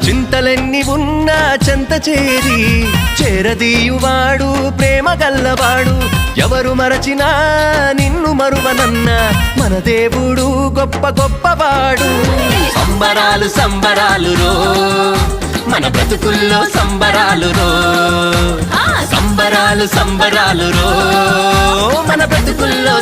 చింతలెన్ని ఉన్నా చెంత చేరి చేరదీయువాడు ప్రేమ గల్లవాడు. ఎవరు మరచినా నిన్ను మరువనన్న మన దేవుడు గొప్ప గొప్పవాడు. సంబరాలు సంబరాలు రో మన బ్రతుకుల్లో సంబరాలు రో, సంబరాలు సంబరాలు రో మన బ్రతుకుల్లో